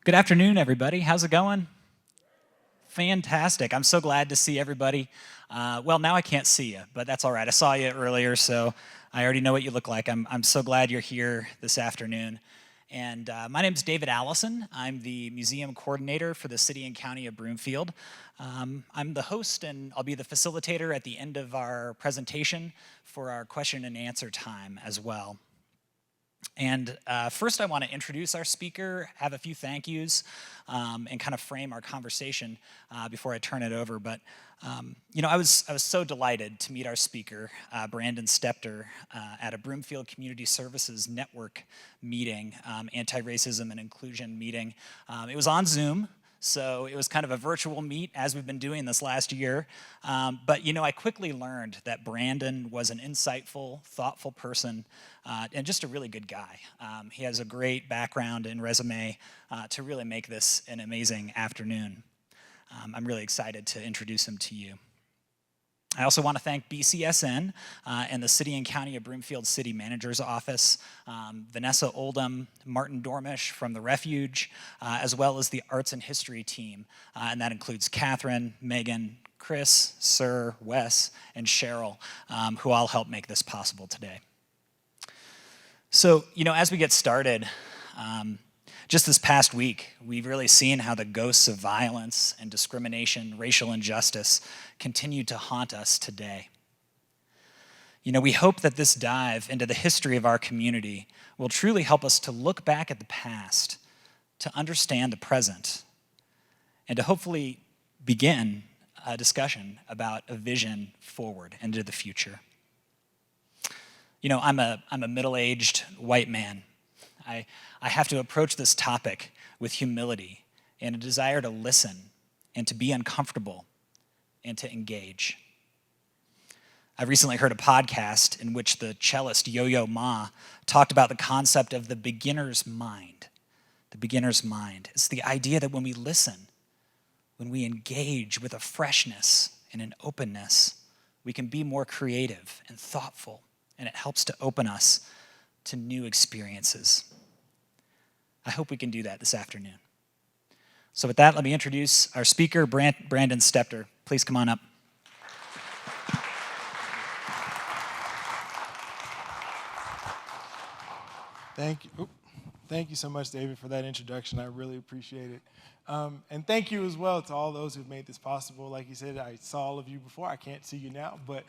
Good afternoon, everybody. How's it going? Fantastic. I'm so glad to see everybody. Well, now I can't see you, but that's all right. I saw you earlier, so I already know what you look like. I'm so glad you're here this afternoon. And my name is David Allison. I'm the museum coordinator for the city and county of Broomfield. I'm the host, and I'll be the facilitator at the end of our presentation for our question and answer time as well. And first, I want to introduce our speaker, have a few thank yous, and kind of frame our conversation before I turn it over. But I was so delighted to meet our speaker, Brandon Stepter, at a Broomfield Community Services Network meeting, anti-racism and inclusion meeting. It was on Zoom. So it was kind of a virtual meet, as we've been doing this last year. But I quickly learned that Brandon was an insightful, thoughtful person, and just a really good guy. He has a great background and resume to really make this an amazing afternoon. I'm really excited to introduce him to you. I also want to thank BCSN and the City and County of Broomfield City Manager's Office, Vanessa Oldham, Martin Dormish from the Refuge, as well as the Arts and History team. And that includes Catherine, Megan, Chris, Sir, Wes, and Cheryl, who all helped make this possible today. So, as we get started, just this past week, we've really seen how the ghosts of violence and discrimination, racial injustice, continue to haunt us today. We hope that this dive into the history of our community will truly help us to look back at the past, to understand the present, and to hopefully begin a discussion about a vision forward into the future. I'm a middle-aged white man. I have to approach this topic with humility and a desire to listen and to be uncomfortable and to engage. I recently heard a podcast in which the cellist Yo-Yo Ma talked about the concept of the beginner's mind. The beginner's mind. It's the idea that when we listen, when we engage with a freshness and an openness, we can be more creative and thoughtful, and it helps to open us to new experiences. I hope we can do that this afternoon. So with that, let me introduce our speaker, Brandon Stepter. Please come on up. Thank you. Thank you so much, David, for that introduction. I really appreciate it. And thank you as well to all those who've made this possible. Like you said, I saw all of you before. I can't see you now, but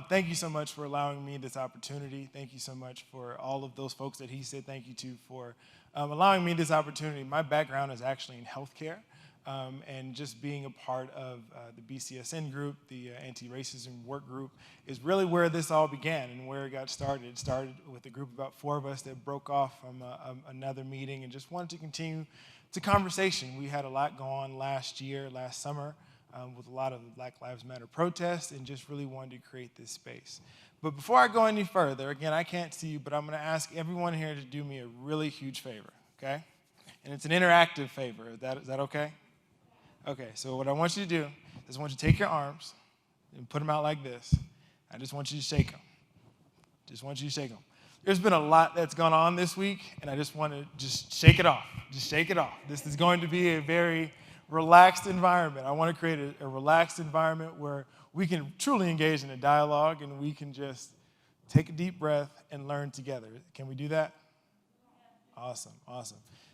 thank you so much for allowing me this opportunity. Thank you so much for all of those folks that he said thank you to for allowing me this opportunity. My background is actually in healthcare, and just being a part of the BCSN group, the anti-racism work group, is really where this all began and where it got started. It started with a group of about 4 of us that broke off from another meeting and just wanted to continue to conversation. We had a lot go on last summer, with a lot of Black Lives Matter protests, and just really wanted to create this space. But before I go any further, again, I can't see you, but I'm going to ask everyone here to do me a really huge favor, okay? And it's an interactive favor. Is that okay? Okay, so what I want you to do is I want you to take your arms and put them out like this. I just want you to shake them. Just want you to shake them. There's been a lot that's gone on this week, and I just want to just shake it off. Just shake it off. This is going to be a very relaxed environment. I want to create a relaxed environment where we can truly engage in a dialogue and we can just take a deep breath and learn together. Can we do that? Awesome.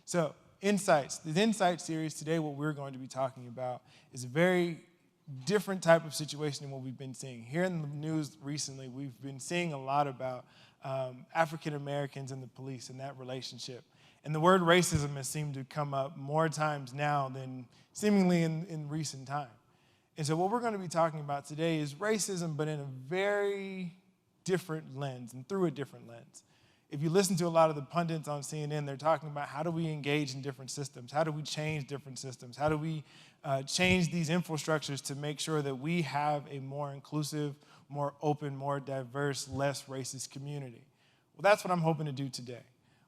So, Insights. The Insight series today, what we're going to be talking about is a very different type of situation than what we've been seeing. Here in the news recently, we've been seeing a lot about African Americans and the police and that relationship. And the word racism has seemed to come up more times now than seemingly in recent time. And so what we're going to be talking about today is racism, but in a very different lens and through a different lens. If you listen to a lot of the pundits on CNN, they're talking about how do we engage in different systems? How do we change different systems? How do we change these infrastructures to make sure that we have a more inclusive, more open, more diverse, less racist community? Well, that's what I'm hoping to do today.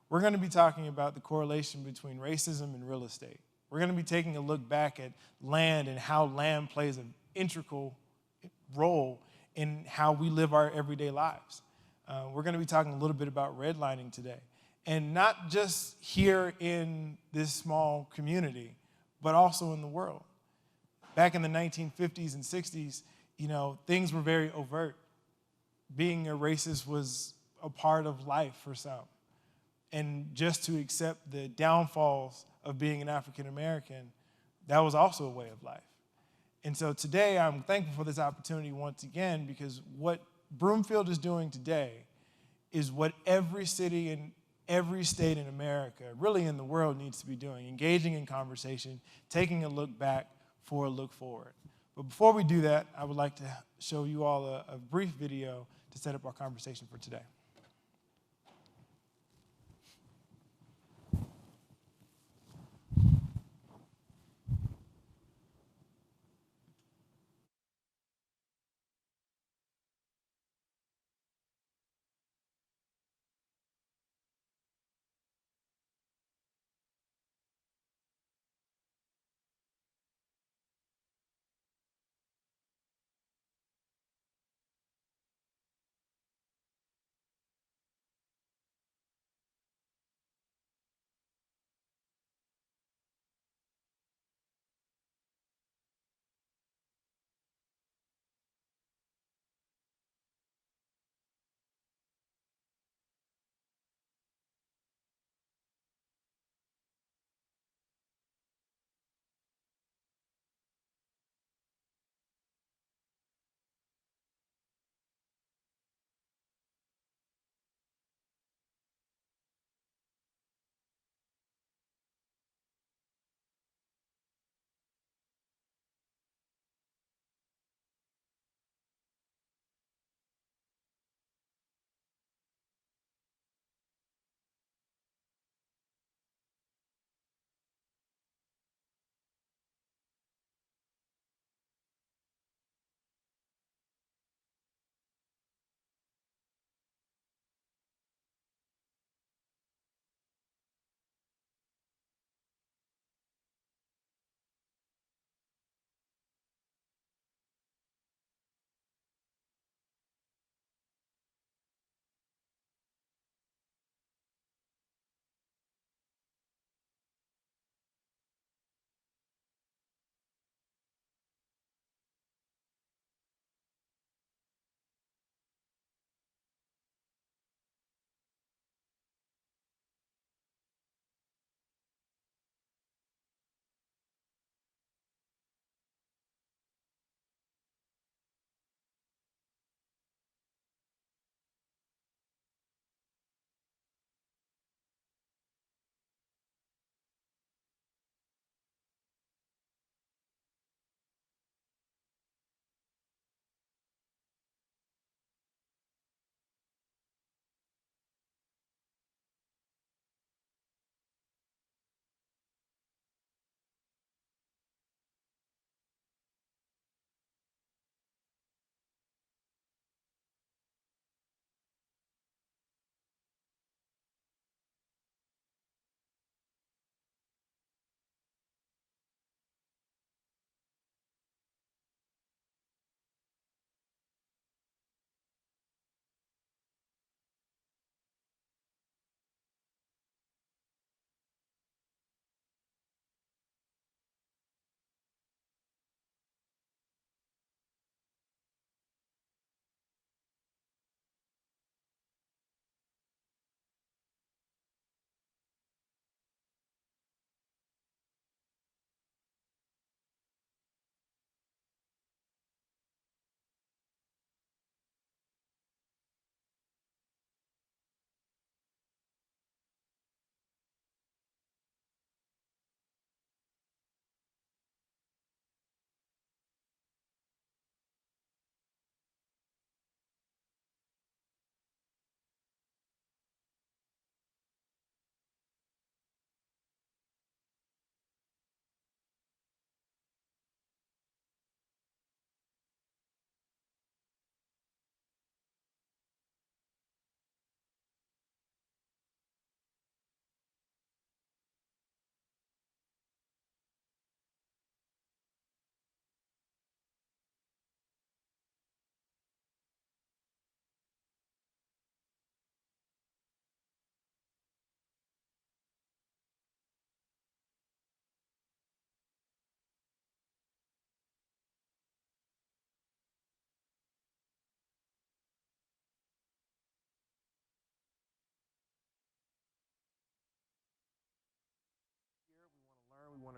We're going to be talking about the correlation between racism and real estate. We're going to be taking a look back at land and how land plays an integral role in how we live our everyday lives. We're going to be talking a little bit about redlining today And not just here in this small community, but also in the world. Back in the 1950s and 60s, things were very overt. Being a racist was a part of life for some. And just to accept the downfalls of being an African American, that was also a way of life. And so today I'm thankful for this opportunity once again, because what Broomfield is doing today is what every city and every state in America, really in the world, needs to be doing: engaging in conversation, taking a look back for a look forward. But before we do that, I would like to show you all a brief video to set up our conversation for today.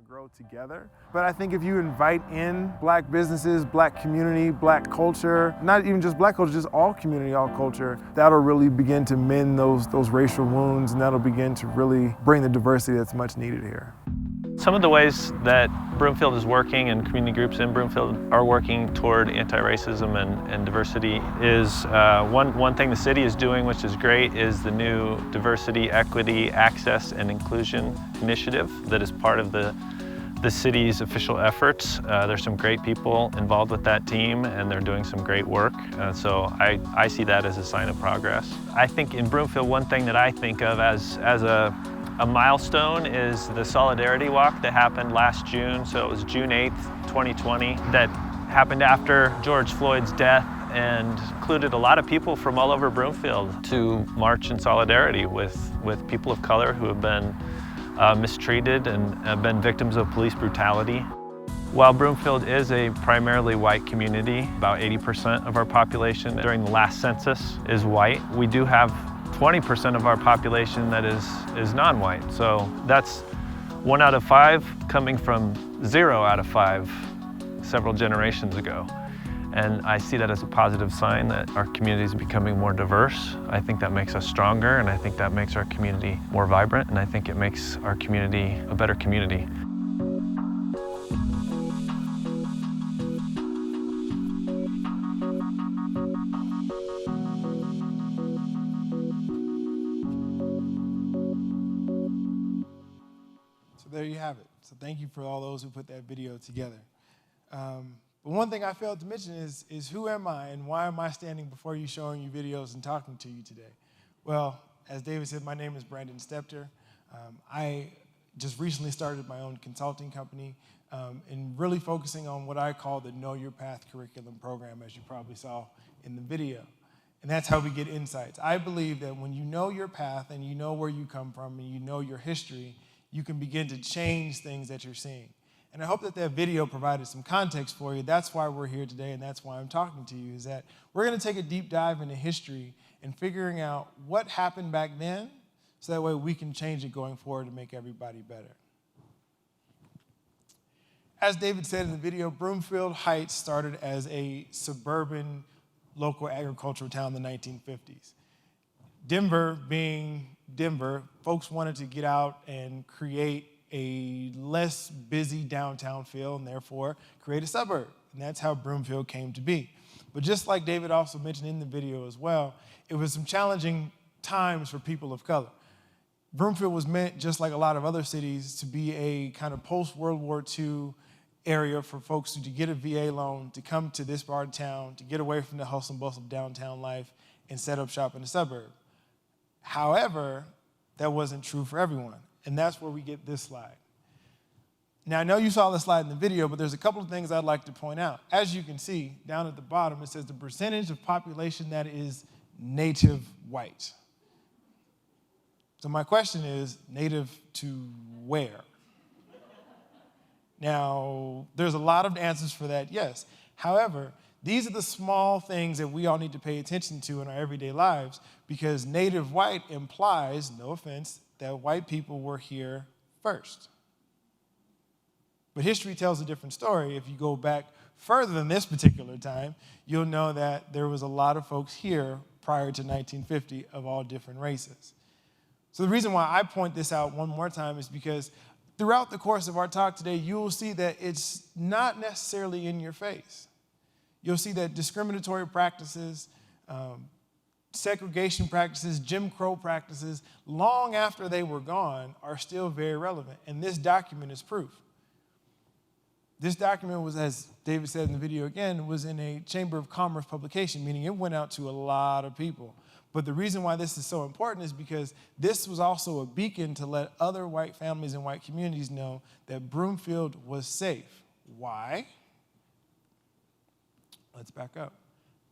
to grow together. But I think if you invite in Black businesses, Black community, Black culture, not even just Black culture, just all community, all culture, that'll really begin to mend those racial wounds, and that'll begin to really bring the diversity that's much needed here. Some of the ways that Broomfield is working and community groups in Broomfield are working toward anti-racism and diversity is one thing the city is doing, which is great, is the new Diversity, Equity, Access, and Inclusion initiative that is part of the city's official efforts. There's some great people involved with that team, and they're doing some great work. So I see that as a sign of progress. I think in Broomfield, one thing that I think of as a milestone is the Solidarity Walk that happened last June. So it was June 8th, 2020, that happened after George Floyd's death and included a lot of people from all over Broomfield to march in solidarity with people of color who have been mistreated and have been victims of police brutality. While Broomfield is a primarily white community, about 80% of our population during the last census is white. We do have 20% of our population that is non-white. So that's 1 out of 5 coming from 0 out of 5 several generations ago. And I see that as a positive sign that our community is becoming more diverse. I think that makes us stronger, and I think that makes our community more vibrant, and I think it makes our community a better community. There you have it. So thank you for all those who put that video together. But one thing I failed to mention is who am I and why am I standing before you showing you videos and talking to you today? Well, as David said, my name is Brandon Stepter. I just recently started my own consulting company and really focusing on what I call the Know Your Path curriculum program, as you probably saw in the video. And that's how we get insights. I believe that when you know your path and you know where you come from and you know your history, you can begin to change things that you're seeing. And I hope that video provided some context for you. That's why we're here today, and that's why I'm talking to you, is that we're gonna take a deep dive into history and figuring out what happened back then, so that way we can change it going forward to make everybody better. As David said in the video, Broomfield Heights started as a suburban local agricultural town in the 1950s. Denver being Denver, folks wanted to get out and create a less busy downtown feel and therefore create a suburb. And that's how Broomfield came to be. But just like David also mentioned in the video as well, it was some challenging times for people of color. Broomfield was meant, just like a lot of other cities, to be a kind of post-World War II area for folks to get a VA loan, to come to this part of town, to get away from the hustle and bustle of downtown life and set up shop in the suburb. However, that wasn't true for everyone, and that's where we get this slide. Now, I know you saw the slide in the video, but there's a couple of things I'd like to point out. As you can see, down at the bottom, it says the percentage of population that is native white. So my question is, native to where? Now, there's a lot of answers for that, yes. However, these are the small things that we all need to pay attention to in our everyday lives, because native white implies, no offense, that white people were here first. But history tells a different story. If you go back further than this particular time, you'll know that there was a lot of folks here prior to 1950 of all different races. So the reason why I point this out one more time is because throughout the course of our talk today, you will see that it's not necessarily in your face. You'll see that discriminatory practices, segregation practices, Jim Crow practices, long after they were gone, are still very relevant. And this document is proof. This document was, as David said in the video again, was in a Chamber of Commerce publication, meaning it went out to a lot of people. But the reason why this is so important is because this was also a beacon to let other white families and white communities know that Broomfield was safe. Why? Let's back up.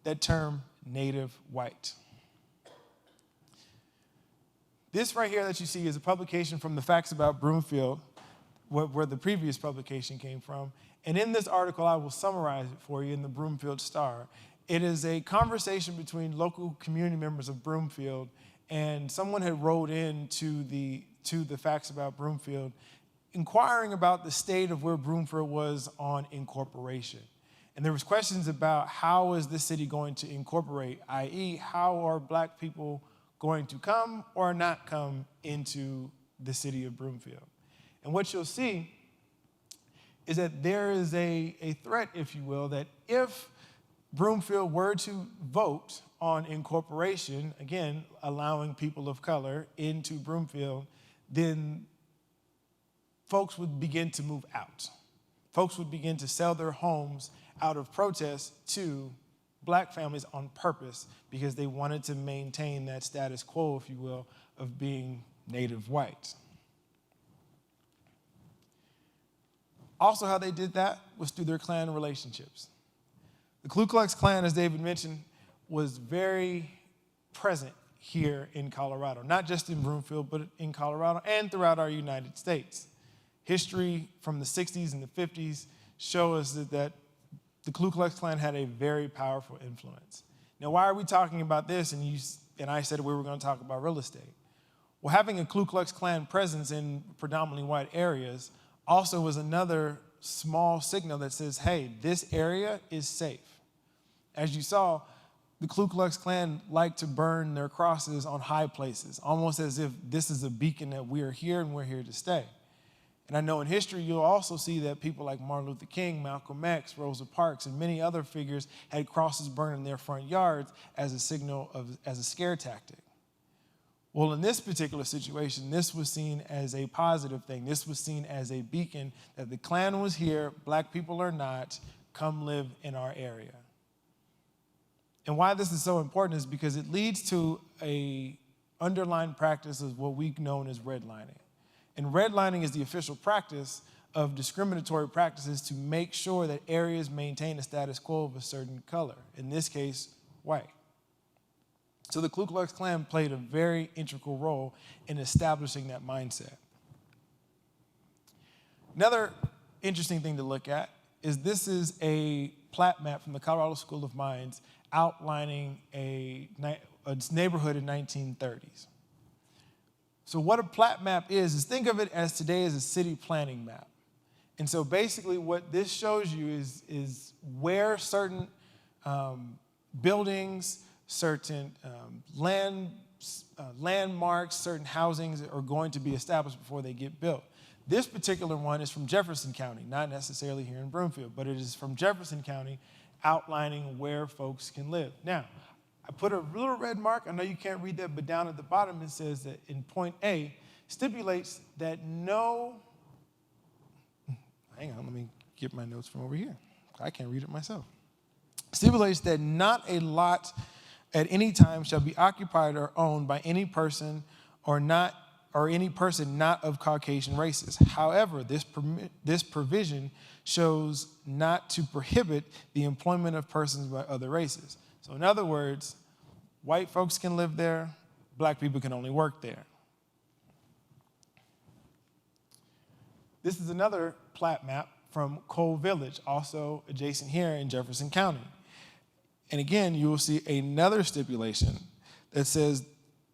That term, native white. This right here that you see is a publication from the Facts About Broomfield, where the previous publication came from. And in this article, I will summarize it for you in the Broomfield Star. It is a conversation between local community members of Broomfield, and someone had wrote in to the Facts About Broomfield inquiring about the state of where Broomfield was on incorporation. And there was questions about how is this city going to incorporate, i.e., how are black people going to come or not come into the city of Broomfield. And what you'll see is that there is a threat, if you will, that if Broomfield were to vote on incorporation, again, allowing people of color into Broomfield, then folks would begin to move out. Folks would begin to sell their homes out of protest to black families on purpose because they wanted to maintain that status quo, if you will, of being native white. Also, how they did that was through their clan relationships. The Ku Klux Klan, as David mentioned, was very present here in Colorado, not just in Broomfield, but in Colorado and throughout our United States. History from the 60s and the 50s show us that the Ku Klux Klan had a very powerful influence. Now, why are we talking about this? And I said we were going to talk about real estate. Well, having a Ku Klux Klan presence in predominantly white areas also was another small signal that says, hey, this area is safe. As you saw, the Ku Klux Klan liked to burn their crosses on high places, almost as if this is a beacon that we are here and we're here to stay. And I know in history, you'll also see that people like Martin Luther King, Malcolm X, Rosa Parks, and many other figures had crosses burned in their front yards as a signal as a scare tactic. Well, in this particular situation, this was seen as a positive thing. This was seen as a beacon that the Klan was here, black people are not, come live in our area. And why this is so important is because it leads to a underlying practice of what we know as redlining. And redlining is the official practice of discriminatory practices to make sure that areas maintain a status quo of a certain color, in this case, white. So the Ku Klux Klan played a very integral role in establishing that mindset. Another interesting thing to look at is this is a plat map from the Colorado School of Mines outlining a neighborhood in 1930s. So what a plat map is think of it as today as a city planning map. And so basically what this shows you is where certain buildings, certain landmarks, certain housings are going to be established before they get built. This particular one is from Jefferson County, not necessarily here in Broomfield, but it is from Jefferson County outlining where folks can live. Now, I put a little red mark, I know you can't read that, but down at the bottom it says that in point A, stipulates that no, hang on, let me get my notes from over here. I can't read it myself. Stipulates that not a lot at any time shall be occupied or owned by any person or any person not of Caucasian races. However, this provision shows not to prohibit the employment of persons by other races. So in other words, white folks can live there, black people can only work there. This is another plat map from Cole Village, also adjacent here in Jefferson County. And again, you will see another stipulation that says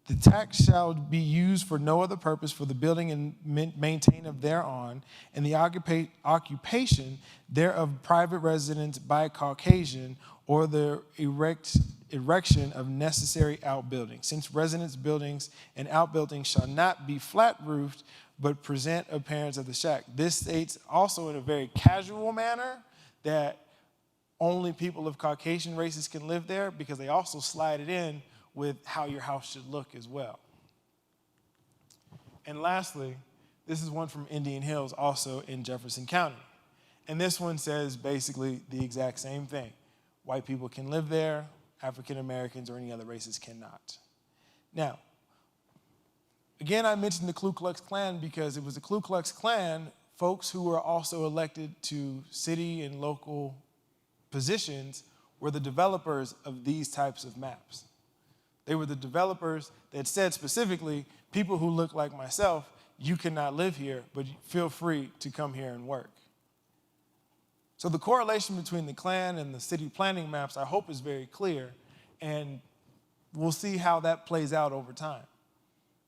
the tax shall be used for no other purpose for the building and maintain of thereon, and the occupation thereof private residence by Caucasian, or the erection of necessary outbuildings, since residence buildings and outbuildings shall not be flat-roofed, but present appearance of the shack. This states also in a very casual manner that only people of Caucasian races can live there, because they also slide it in with how your house should look as well. And lastly, this is one from Indian Hills, also in Jefferson County. And this one says basically the exact same thing. White people can live there, African Americans or any other races cannot. Now, again, I mentioned the Ku Klux Klan because it was the Ku Klux Klan folks who were also elected to city and local positions were the developers of these types of maps. They were the developers that said specifically, people who look like myself, you cannot live here, but feel free to come here and work. So the correlation between the Klan and the city planning maps, I hope, is very clear, and we'll see how that plays out over time.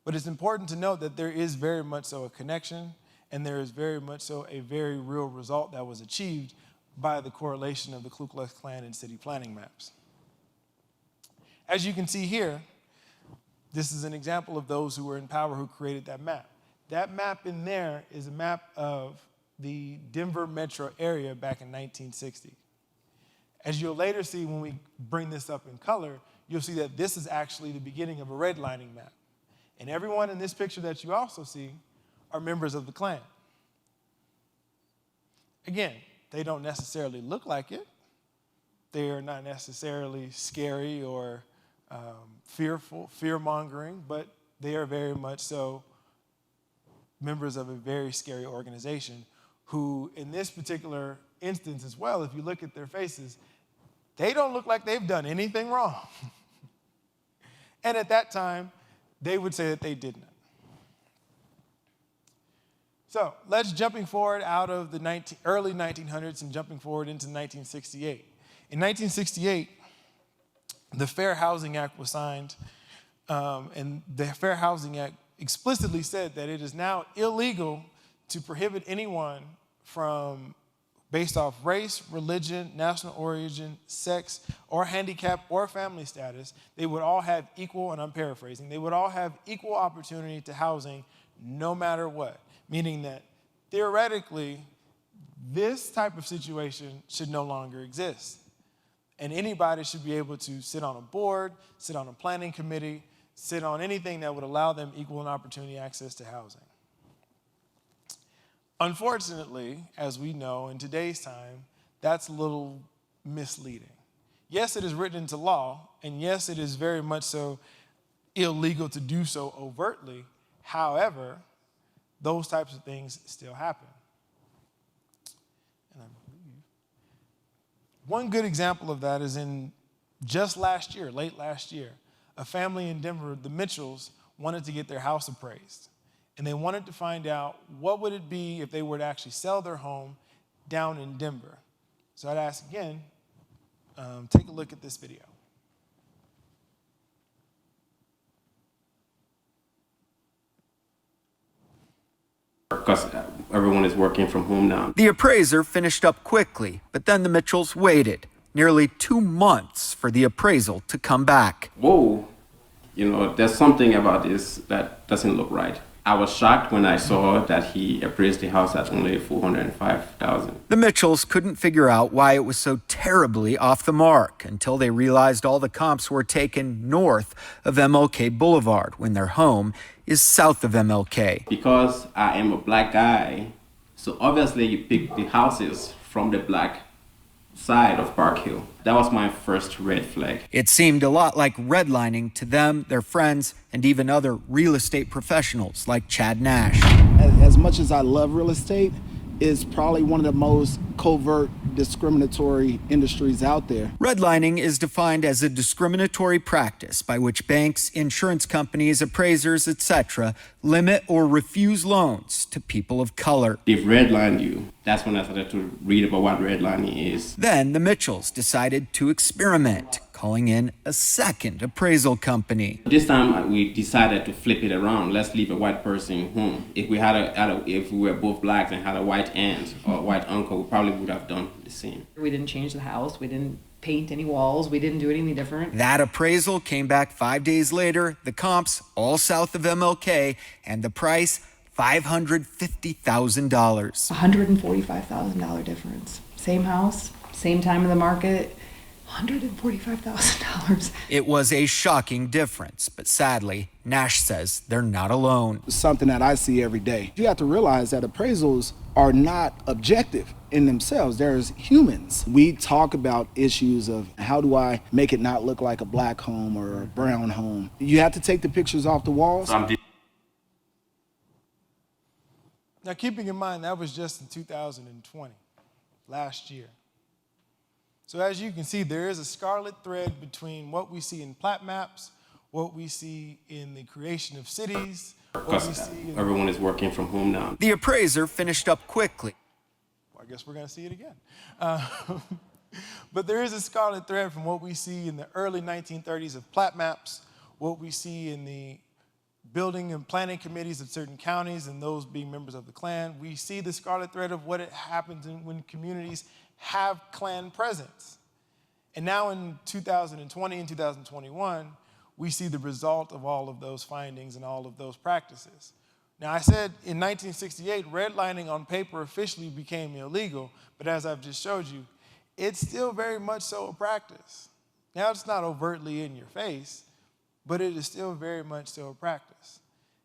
But it's important to note that there is very much so a connection, and there is very much so a very real result that was achieved by the correlation of the Ku Klux Klan and city planning maps. As you can see here, this is an example of those who were in power who created that map. That map in there is a map of the Denver metro area back in 1960. As you'll later see when we bring this up in color, you'll see that this is actually the beginning of a redlining map. And everyone in this picture that you also see are members of the Klan. Again, they don't necessarily look like it. They are not necessarily scary or fearful, fear-mongering, but they are very much so members of a very scary organization who, in this particular instance as well, if you look at their faces, they don't look like they've done anything wrong. And at that time, they would say that they didn't. So let's jumping forward out of the early 1900s and jumping forward into 1968. In 1968, the Fair Housing Act was signed, and the Fair Housing Act explicitly said that it is now illegal to prohibit anyone from, based off race, religion, national origin, sex, or handicap, or family status, they would all have equal, and I'm paraphrasing, they would all have equal opportunity to housing no matter what. Meaning that theoretically, this type of situation should no longer exist. And anybody should be able to sit on a board, sit on a planning committee, sit on anything that would allow them equal and opportunity access to housing. Unfortunately, as we know, in today's time, that's a little misleading. Yes, it is written into law, and yes, it is very much so illegal to do so overtly. However, those types of things still happen. And I believe one good example of that is in just last year, late last year, a family in Denver, the Mitchells, wanted to get their house appraised. And they wanted to find out what would it be if they were to actually sell their home down in Denver. So I'd ask again, take a look at this video. Because everyone is working from home now. The appraiser finished up quickly, but then the Mitchells waited nearly 2 months for the appraisal to come back. Whoa, there's something about this that doesn't look right. I was shocked when I saw that he appraised the house at only $405,000. The Mitchells couldn't figure out why it was so terribly off the mark until they realized all the comps were taken north of MLK Boulevard when their home is south of MLK. Because I am a black guy, so obviously you pick the houses from the black side of Park Hill. That was my first red flag. It seemed a lot like redlining to them, their friends, and even other real estate professionals like Chad Nash. As much as I love real estate, it's probably one of the most covert discriminatory industries out there. Redlining is defined as a discriminatory practice by which banks, insurance companies, appraisers, etc. limit or refuse loans to people of color. They've redlined you. That's when I started to read about what redlining is. Then the Mitchells decided to experiment, calling in a second appraisal company. This time we decided to flip it around. Let's leave a white person home. If we if we were both blacks and had a white aunt or a white uncle, we probably would have done the same. We didn't change the house. We didn't paint any walls. We didn't do anything different. That appraisal came back 5 days later, the comps all south of MLK, and the price, $550,000. $145,000 difference. Same house, same time of the market, $145,000. It was a shocking difference, but sadly, Nash says they're not alone. It's something that I see every day. You have to realize that appraisals are not objective in themselves. There's humans. We talk about issues of how do I make it not look like a black home or a brown home. You have to take the pictures off the walls. Now, keeping in mind, that was just in 2020, last year. So as you can see, there is a scarlet thread between what we see in plat maps, what we see in the creation of cities, what we see in... Everyone is working from home now. The appraiser finished up quickly. Well, I guess we're going to see it again. But there is a scarlet thread from what we see in the early 1930s of plat maps, what we see in the building and planning committees of certain counties and those being members of the Klan. We see the scarlet thread of what happens when communities have Klan presence. And now in 2020 and 2021, we see the result of all of those findings and all of those practices. Now, I said in 1968, redlining on paper officially became illegal, but as I've just showed you, it's still very much so a practice. Now, it's not overtly in your face, but it is still very much so a practice.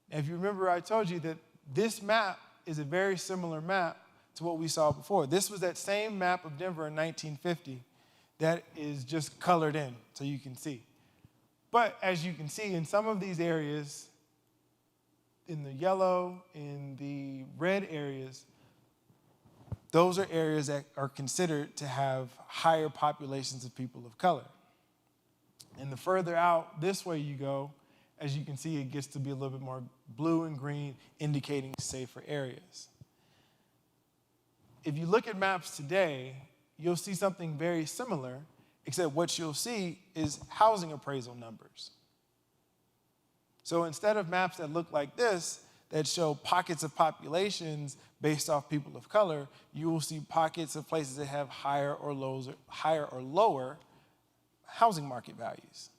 Now, if you remember, I told you that this map is a very similar map to what we saw before. This was that same map of Denver in 1950 that is just colored in so you can see. But as you can see, in some of these areas, in the yellow, in the red areas, those are areas that are considered to have higher populations of people of color. And the further out this way you go, as you can see, it gets to be a little bit more blue and green, indicating safer areas. If you look at maps today, you'll see something very similar, except what you'll see is housing appraisal numbers. So instead of maps that look like this, that show pockets of populations based off people of color, you will see pockets of places that have higher or lower housing market values.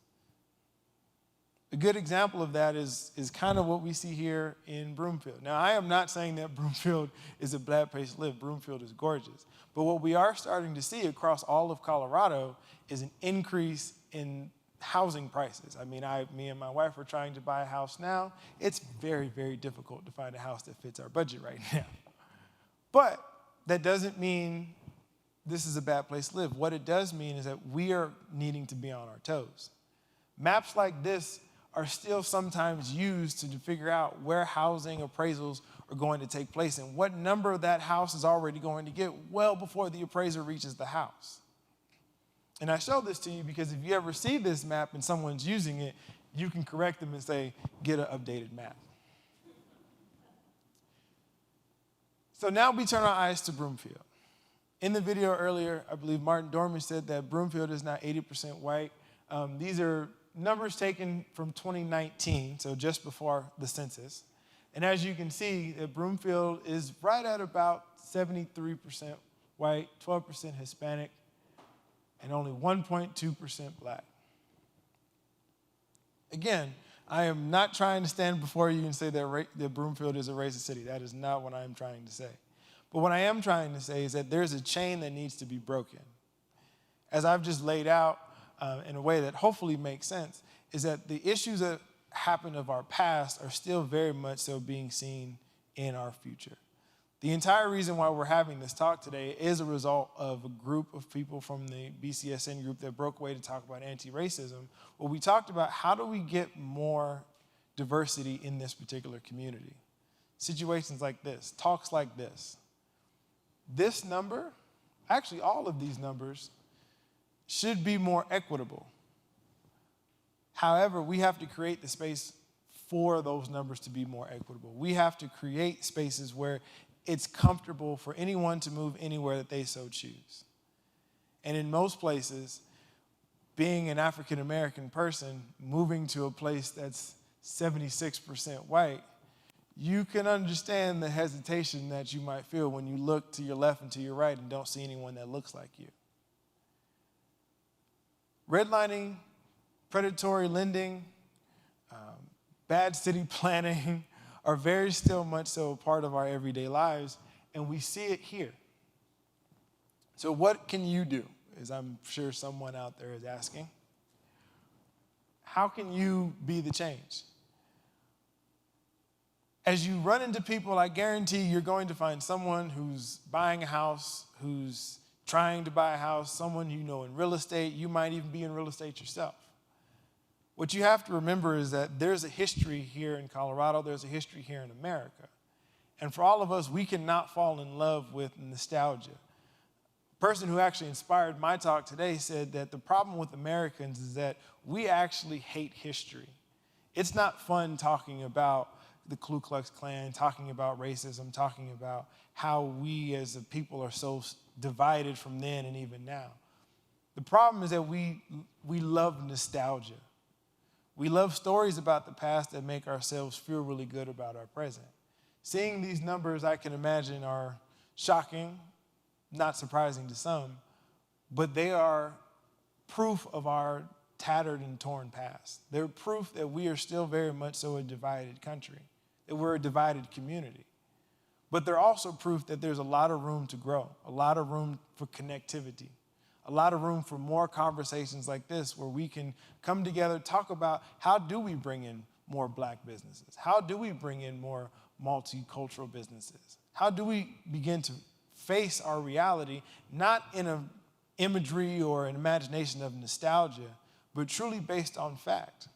A good example of that is kind of what we see here in Broomfield. Now, I am not saying that Broomfield is a bad place to live. Broomfield is gorgeous. But what we are starting to see across all of Colorado is an increase in housing prices. I mean, me and my wife are trying to buy a house now. It's very, very difficult to find a house that fits our budget right now. But that doesn't mean this is a bad place to live. What it does mean is that we are needing to be on our toes. Maps like this are still sometimes used to figure out where housing appraisals are going to take place and what number that house is already going to get well before the appraiser reaches the house. And I show this to you because if you ever see this map and someone's using it, you can correct them and say, get an updated map. So now we turn our eyes to Broomfield. In the video earlier, I believe Martin Dorman said that Broomfield is now 80% white. These are numbers taken from 2019, so just before the census. And as you can see, Broomfield is right at about 73% white, 12% Hispanic, and only 1.2% black. Again, I am not trying to stand before you and say that Broomfield is a racist city. That is not what I am trying to say. But what I am trying to say is that there's a chain that needs to be broken. As I've just laid out in a way that hopefully makes sense, is that the issues that happened of our past are still very much so being seen in our future. The entire reason why we're having this talk today is a result of a group of people from the BCSN group that broke away to talk about anti-racism, where we talked about how do we get more diversity in this particular community. Situations like this, talks like this. This number, actually all of these numbers, should be more equitable. However, we have to create the space for those numbers to be more equitable. We have to create spaces where it's comfortable for anyone to move anywhere that they so choose. And in most places, being an African American person moving to a place that's 76% white, you can understand the hesitation that you might feel when you look to your left and to your right and don't see anyone that looks like you. Redlining, predatory lending, bad city planning are very still much so a part of our everyday lives, and we see it here. So what can you do, as I'm sure someone out there is asking? How can you be the change? As you run into people, I guarantee you're going to find someone who's buying a house, who's trying to buy a house, someone you know in real estate. You might even be in real estate yourself. What you have to remember is that there's a history here in Colorado, there's a history here in America. And for all of us, we cannot fall in love with nostalgia. A person who actually inspired my talk today said that the problem with Americans is that we actually hate history. It's not fun talking about the Ku Klux Klan, talking about racism, talking about how we as a people are so divided from then and even now. The problem is that we love nostalgia. We love stories about the past that make ourselves feel really good about our present. Seeing these numbers, I can imagine, are shocking, not surprising to some, but they are proof of our tattered and torn past. They're proof that we are still very much so a divided country, that we're a divided community. But they're also proof that there's a lot of room to grow, a lot of room for connectivity, a lot of room for more conversations like this where we can come together, talk about how do we bring in more Black businesses? How do we bring in more multicultural businesses? How do we begin to face our reality, not in an imagery or an imagination of nostalgia, but truly based on fact?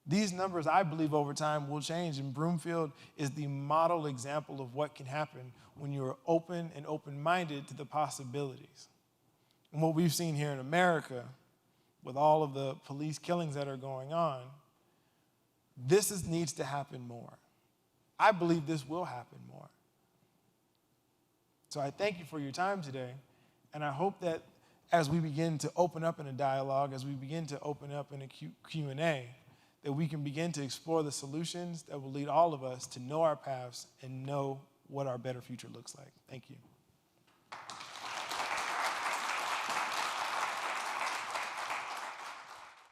These numbers, I believe, over time will change, and Broomfield is the model example of what can happen when you're open and open-minded to the possibilities. And what we've seen here in America, with all of the police killings that are going on, needs to happen more. I believe this will happen more. So I thank you for your time today, and I hope that as we begin to open up in a dialogue, as we begin to open up in a Q&A, that we can begin to explore the solutions that will lead all of us to know our paths and know what our better future looks like. Thank you.